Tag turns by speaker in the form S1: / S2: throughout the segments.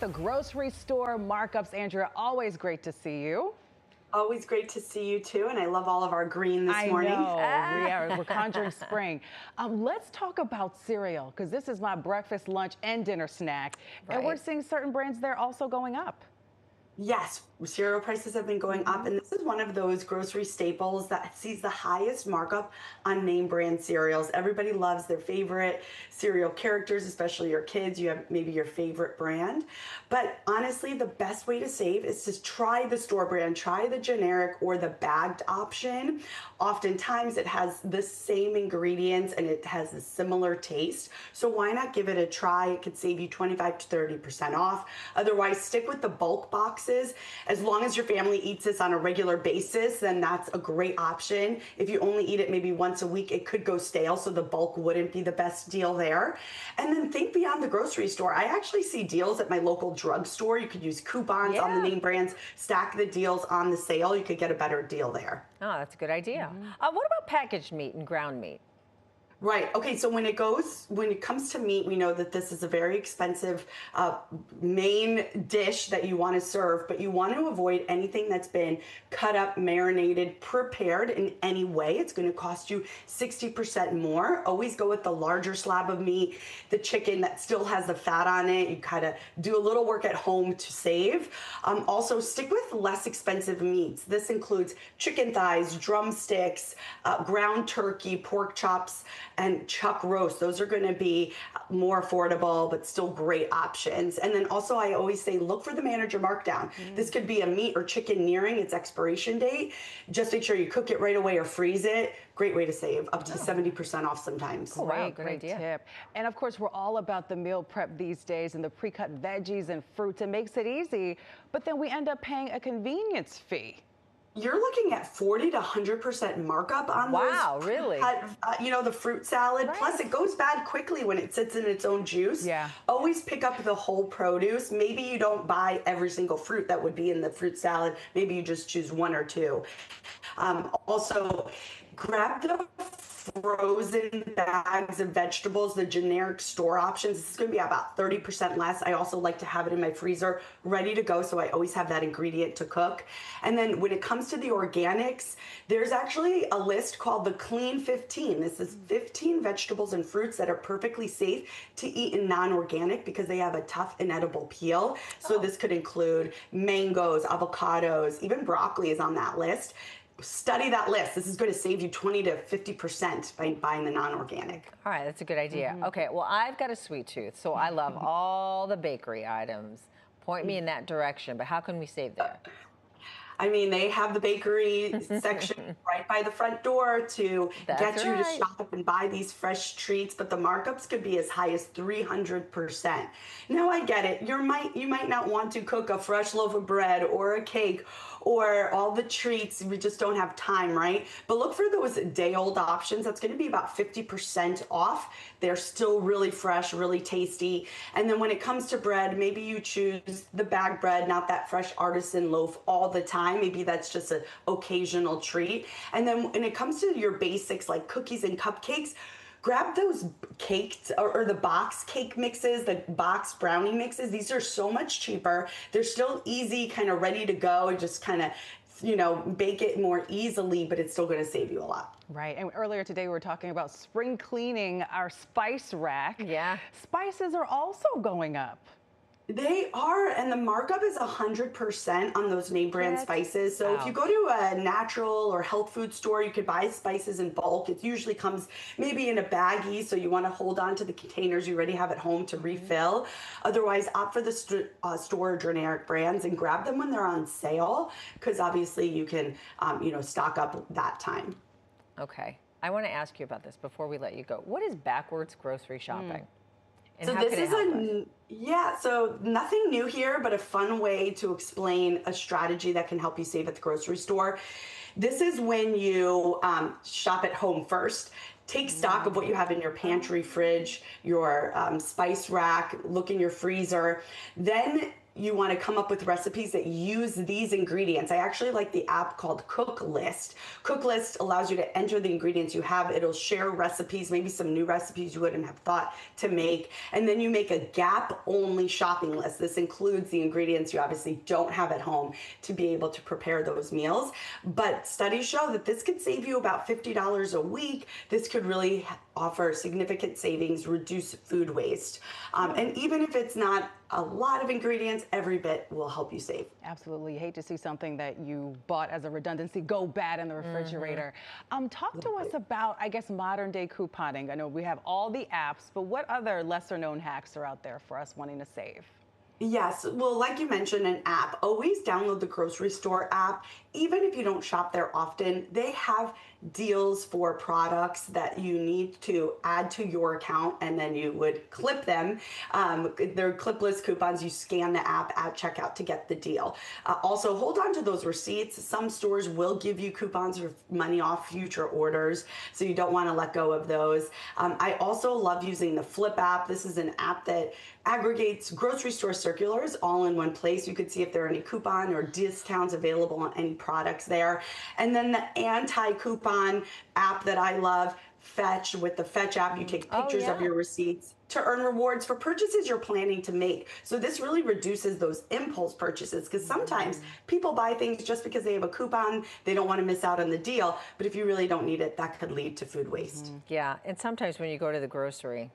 S1: the grocery store markups. Andrea, always great to see you.
S2: Always great to see you too, and I love all of our green this morning.
S1: I know, we're conjuring spring. Let's talk about cereal, because this is my breakfast, lunch, and dinner snack.
S3: Right.
S1: And we're seeing certain brands there also going up.
S2: Yes, cereal prices have been going up, and this is one of those grocery staples that sees the highest markup on name brand cereals. Everybody loves their favorite cereal characters, especially your kids. You have maybe your favorite brand. But honestly, the best way to save is to try the store brand, try the generic or the bagged option. Oftentimes it has the same ingredients and it has a similar taste. So why not give it a try? It could save you 25 to 30% off. Otherwise, stick with the bulk box. As long as your family eats this on a regular basis, then that's a great option. If you only eat it maybe once a week, it could go stale, so the bulk wouldn't be the best deal there. And then think beyond the grocery store. I actually see deals at my local drugstore. You could use coupons on the name brands, stack the deals on the sale. You could get a better deal there.
S3: Oh, that's a good idea. What about packaged meat and ground meat?
S2: Right. Okay. So when it comes to meat, we know that this is a very expensive main dish that you want to serve, but you want to avoid anything that's been cut up, marinated, prepared in any way. It's going to cost you 60% more. Always go with the larger slab of meat, the chicken that still has the fat on it. You kind of do a little work at home to save. Also, stick with less expensive meats. This includes chicken thighs, drumsticks, ground turkey, pork chops, and chuck roast. Those are going to be more affordable, but still great options. And then also I always say, look for the manager markdown. This could be a meat or chicken nearing its expiration date. Just make sure you cook it right away or freeze it. Great way to save, up to 70% off sometimes.
S3: Oh, wow,
S1: Great
S3: idea.
S1: tip. And of course, we're all about the meal prep these days and the pre-cut veggies and fruits. It makes it easy, but then we end up paying a convenience fee.
S2: You're looking at 40 to 100% markup on those.
S3: Wow, really?
S2: The fruit salad.
S3: Right.
S2: Plus, it goes bad quickly when it sits in its own juice.
S1: Yeah.
S2: Always pick up the whole produce. Maybe you don't buy every single fruit that would be in the fruit salad. Maybe you just choose one or two. Also, grab the frozen bags of vegetables, the generic store options. This is going to be about 30% less. I also like to have it in my freezer ready to go, so I always have that ingredient to cook. And then when it comes to the organics, there's actually a list called the Clean 15. This is 15 vegetables and fruits that are perfectly safe to eat in non-organic because they have a tough, inedible peel. So this could include mangoes, avocados, even broccoli is on that list. Study that list. This is going to save you 20 to 50% by buying the non-organic.
S3: All right, that's a good idea. Okay, well, I've got a sweet tooth, so I love all the bakery items. Point me in that direction, but how can we save there?
S2: I mean, they have the bakery section right by the front door to get you to shop and buy these fresh treats, but the markups could be as high as 300%. Now, I get it. You might not want to cook a fresh loaf of bread or a cake or all the treats. We just don't have time, right? But look for those day-old options. That's going to be about 50% off. They're still really fresh, really tasty. And then when it comes to bread, maybe you choose the bag bread, not that fresh artisan loaf all the time. Maybe that's just an occasional treat. And then when it comes to your basics like cookies and cupcakes, grab those cakes or the box cake mixes, the box brownie mixes. These are so much cheaper. They're still easy, kind of ready to go. And just kind of, bake it more easily, but it's still going to save you a lot.
S1: Right. And earlier today, we were talking about spring cleaning our spice rack.
S3: Yeah.
S1: Spices are also going up.
S2: They are, and the markup is 100% on those name brand spices. So if you go to a natural or health food store, you could buy spices in bulk. It usually comes maybe in a baggie, so you want to hold on to the containers you already have at home to refill. Otherwise, opt for the store generic brands and grab them when they're on sale, because obviously you can, stock up that time.
S3: Okay. I want to ask you about this before we let you go. What is backwards grocery shopping? And
S2: so
S3: how
S2: this
S3: can it
S2: is
S3: help us?
S2: so nothing new here, but a fun way to explain a strategy that can help you save at the grocery store. This is when you shop at home first. Take stock of what you have in your pantry, fridge, your spice rack, look in your freezer. Then you want to come up with recipes that use these ingredients. I actually like the app called Cook List. Cook List allows you to enter the ingredients you have. It'll share recipes, maybe some new recipes you wouldn't have thought to make. And then you make a gap-only shopping list. This includes the ingredients you obviously don't have at home to be able to prepare those meals. But studies show that this could save you about $50 a week. This could really offer significant savings, reduce food waste. And even if it's not a lot of ingredients, every bit will help you save.
S1: Absolutely. You hate to see something that you bought as a redundancy go bad in the refrigerator. Talk to us about, I guess, modern day couponing. I know we have all the apps, but what other lesser known hacks are out there for us wanting to save?
S2: Yes, well, like you mentioned, an app. Always download the grocery store app. Even if you don't shop there often, they have deals for products that you need to add to your account, and then you would clip them. They're clipless coupons. You scan the app at checkout to get the deal. Also, hold on to those receipts. Some stores will give you coupons for money off future orders, so you don't want to let go of those. I also love using the Flip app. This is an app that aggregates grocery store circulars all in one place. You could see if there are any coupon or discounts available on any products there. And then the anti-coupon app that I love, Fetch. With the Fetch app, you take pictures of your receipts to earn rewards for purchases you're planning to make. So this really reduces those impulse purchases, because sometimes people buy things just because they have a coupon. They don't want to miss out on the deal. But if you really don't need it, that could lead to food waste.
S3: Yeah, and sometimes when you go to the grocery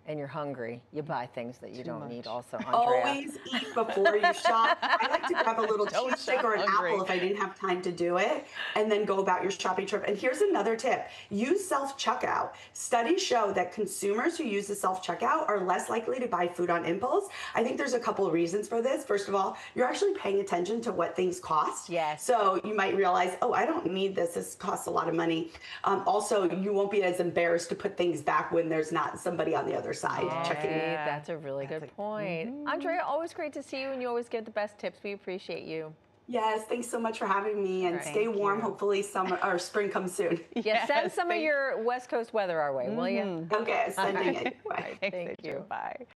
S3: and you're hungry, you buy things that you don't need also, Andrea.
S2: Always eat before you shop. I like to grab a little cheese stick or an apple if I didn't have time to do it, and then go about your shopping trip. And here's another tip. Use self-checkout. Studies show that consumers who use the self-checkout are less likely to buy food on impulse. I think there's a couple of reasons for this. First of all, you're actually paying attention to what things cost.
S3: Yes.
S2: So you might realize, oh, I don't need this. This costs a lot of money. Also, you won't be as embarrassed to put things back when there's not somebody on the other side checking it.
S3: That's a really good point. Andrea, always great to see you, and you always give the best tips. We appreciate you.
S2: Yes, thanks so much for having me, and stay warm. Hopefully summer or spring comes soon.
S3: Yeah, send some of your West Coast weather our way, will you?
S2: Okay, sending it. Bye.
S1: Thank you. Bye.